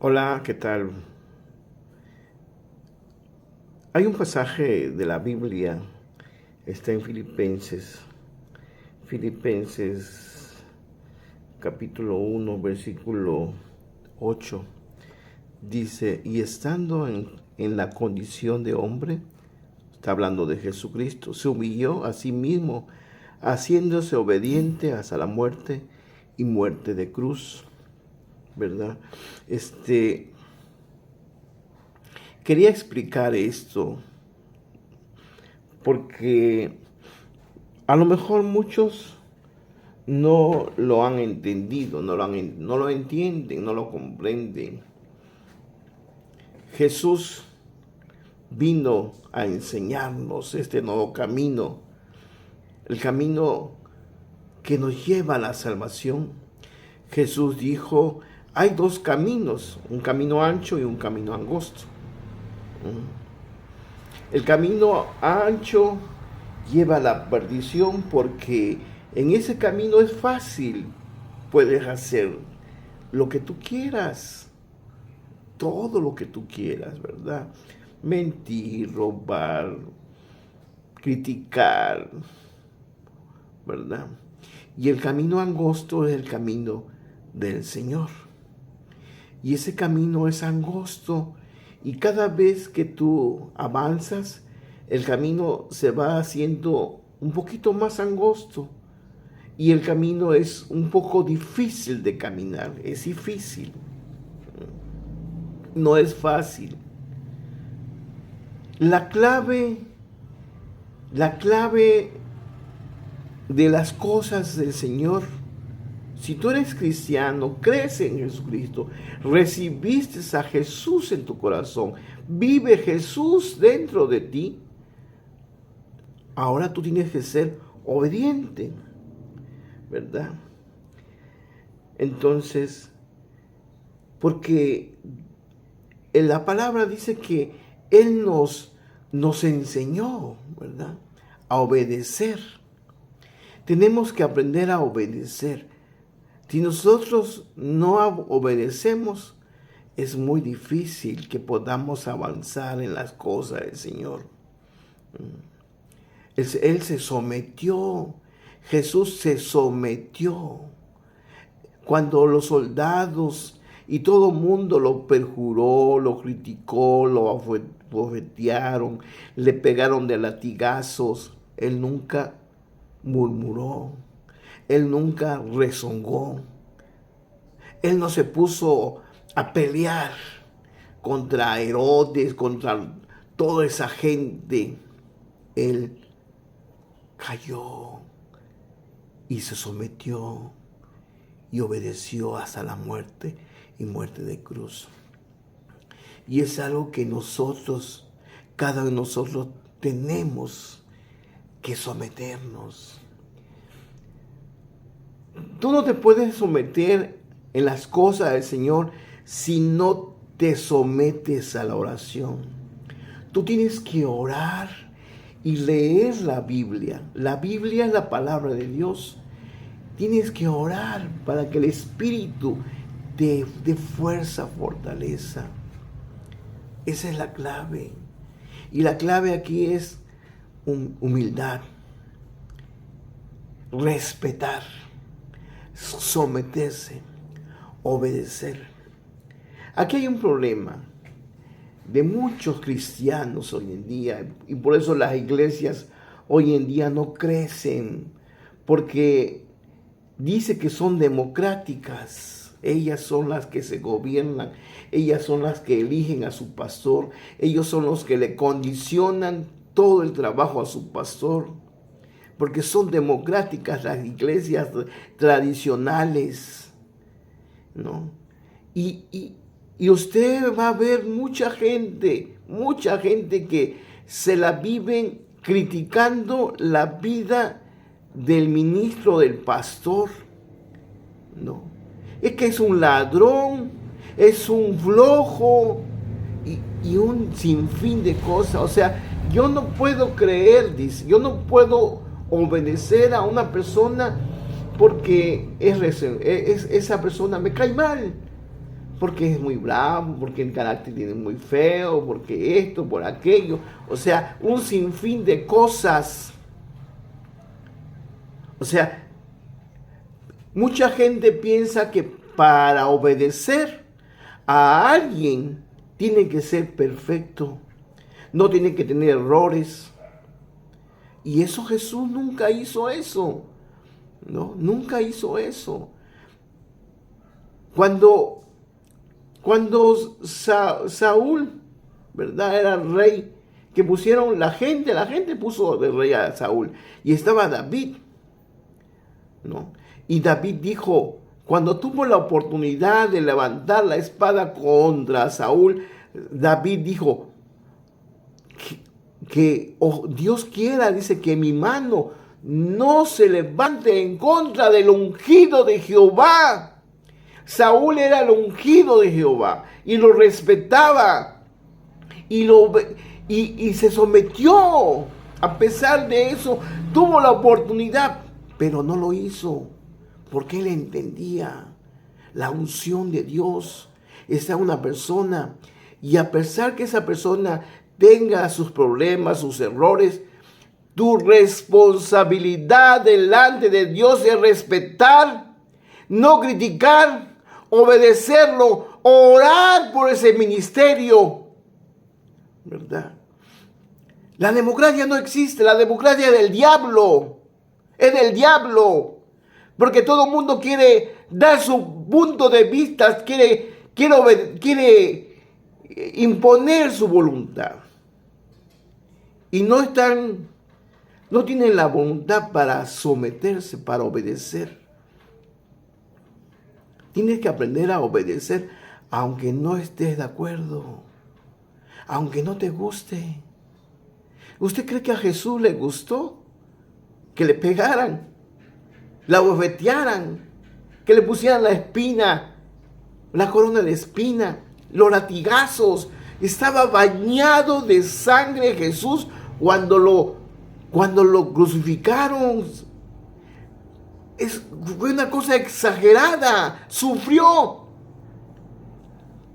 Hola, ¿qué tal? Hay un pasaje de la Biblia, está en Filipenses capítulo 1, versículo 8. Dice, y estando en la condición de hombre, está hablando de Jesucristo, se humilló a sí mismo, haciéndose obediente hasta la muerte y muerte de cruz, ¿verdad? Quería explicar esto porque a lo mejor muchos no lo han entendido, no lo entienden, no lo comprenden. Jesús vino a enseñarnos este nuevo camino, el camino que nos lleva a la salvación. Jesús dijo, hay dos caminos, un camino ancho y un camino angosto. El camino ancho lleva a la perdición porque en ese camino es fácil, puedes hacer lo que tú quieras, todo lo que tú quieras, ¿verdad? Mentir, robar, criticar, ¿verdad? Y el camino angosto es el camino del Señor. Y ese camino es angosto y cada vez que tú avanzas, el camino se va haciendo un poquito más angosto y el camino es un poco difícil de caminar, es difícil, no es fácil. La clave, la clave de las cosas del Señor, si tú eres cristiano, crees en Jesucristo, recibiste a Jesús en tu corazón, vive Jesús dentro de ti, ahora tú tienes que ser obediente, ¿verdad? Entonces, porque en la palabra dice que Él nos enseñó, ¿verdad? A obedecer. Tenemos que aprender a obedecer. Si nosotros no obedecemos, es muy difícil que avanzar en las cosas del Señor. Él se sometió, Jesús se sometió. Cuando los soldados y todo el mundo lo perjuró, lo criticó, lo abofetearon, le pegaron de latigazos, él nunca murmuró, él nunca rezongó, él no se puso a pelear contra Herodes, contra toda esa gente. Él cayó y se sometió y obedeció hasta la muerte y muerte de cruz. Y es algo que nosotros, cada uno de nosotros, tenemos que someternos. Tú no te puedes someter en las cosas del Señor si no te sometes a la oración. Tú tienes que orar y leer la Biblia. La Biblia es la palabra de Dios. Tienes que orar para que el Espíritu te dé fuerza, fortaleza. Esa es la clave. Y la clave aquí es humildad, respetar, someterse, obedecer. Aquí hay un problema de muchos cristianos hoy en día y por eso las iglesias hoy en día no crecen, porque dice que son democráticas. Ellas son las que se gobiernan, ellas son las que eligen a su pastor, ellos son los que le condicionan todo el trabajo a su pastor, porque son democráticas las iglesias tradicionales, ¿no? Y usted va a ver mucha gente que se la viven criticando la vida del ministro, del pastor, ¿no? Es que es un ladrón, es un flojo y un sinfín de cosas. O sea, yo no puedo creer, dice, yo no puedo obedecer a una persona porque esa persona me cae mal, porque es muy bravo, porque el carácter tiene muy feo, porque esto, por aquello. O sea, un sinfín de cosas. O sea, mucha gente piensa que para obedecer a alguien tiene que ser perfecto, no tiene que tener errores. Y eso Jesús nunca hizo eso, ¿no? Nunca hizo eso. Cuando Saúl, ¿verdad? Era rey, que pusieron la gente puso de rey a Saúl. Y estaba David, ¿no? Y David dijo, cuando tuvo la oportunidad de levantar la espada contra Saúl, David dijo que Dios quiera, dice, que mi mano no se levante en contra del ungido de Jehová. Saúl era el ungido de Jehová y lo respetaba y se sometió. A pesar de eso, tuvo la oportunidad, pero no lo hizo, porque él entendía la unción de Dios. Está una persona, y a pesar que esa persona tenga sus problemas, sus errores, tu responsabilidad delante de Dios es respetar, no criticar, obedecerlo, orar por ese ministerio, ¿verdad? La democracia no existe, la democracia es del diablo, porque todo el mundo quiere dar su punto de vista, quiere imponer su voluntad. Y no tienen la voluntad para someterse, para obedecer. Tienes que aprender a obedecer, aunque no estés de acuerdo, aunque no te guste. ¿Usted cree que a Jesús le gustó que le pegaran, la abofetearan, que le pusieran la espina, la corona de espina, los latigazos? Estaba bañado de sangre Jesús cuando lo crucificaron. Fue una cosa exagerada. Sufrió,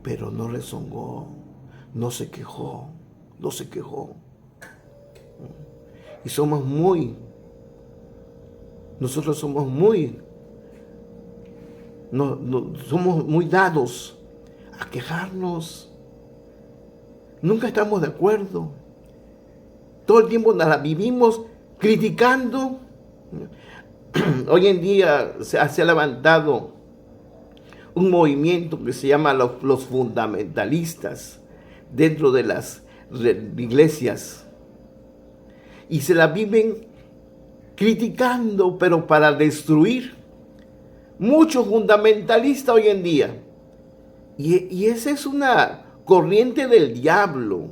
pero no rezongó, no se quejó. Y nosotros somos muy dados a quejarnos. Nunca estamos de acuerdo. Todo el tiempo nos la vivimos criticando. Hoy en día se ha levantado un movimiento que se llama los fundamentalistas dentro de las iglesias. Y se la viven criticando, pero para destruir. Muchos fundamentalistas hoy en día. Y esa es una corriente del diablo.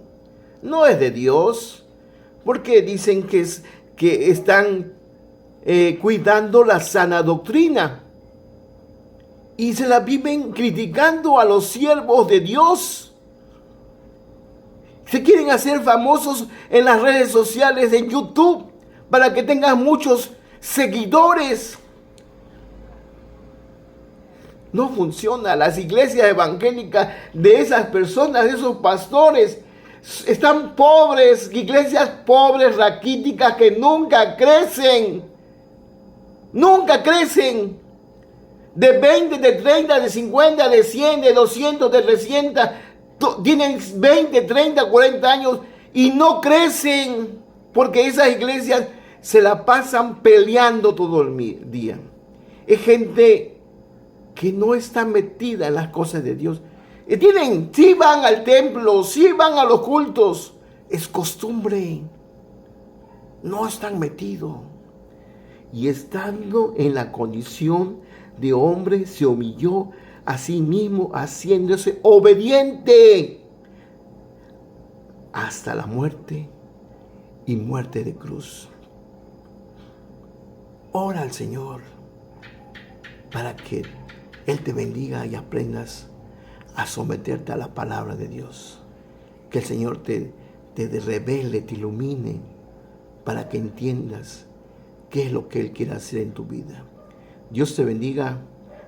No es de Dios. Porque dicen que están cuidando la sana doctrina. Y se la viven criticando a los siervos de Dios. Se quieren hacer famosos en las redes sociales, en YouTube, para que tengan muchos seguidores. No funciona. Las iglesias evangélicas de esas personas, de esos pastores, están pobres, iglesias pobres, raquíticas, que nunca crecen. Nunca crecen. De 20, de 30, de 50, de 100, de 200, de 300. Tienen 20, 30, 40 años y no crecen, porque esas iglesias se la pasan peleando todo el día. Es gente que no está metida en las cosas de Dios. Sí van al templo, sí van a los cultos, es costumbre, no están metidos. Y estando en la condición de hombre, se humilló a sí mismo, haciéndose obediente hasta la muerte y muerte de cruz. Ora al Señor para que Él te bendiga y aprendas a someterte a la palabra de Dios. Que el Señor te revele, te ilumine, para que entiendas qué es lo que Él quiere hacer en tu vida. Dios te bendiga.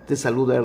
Te saluda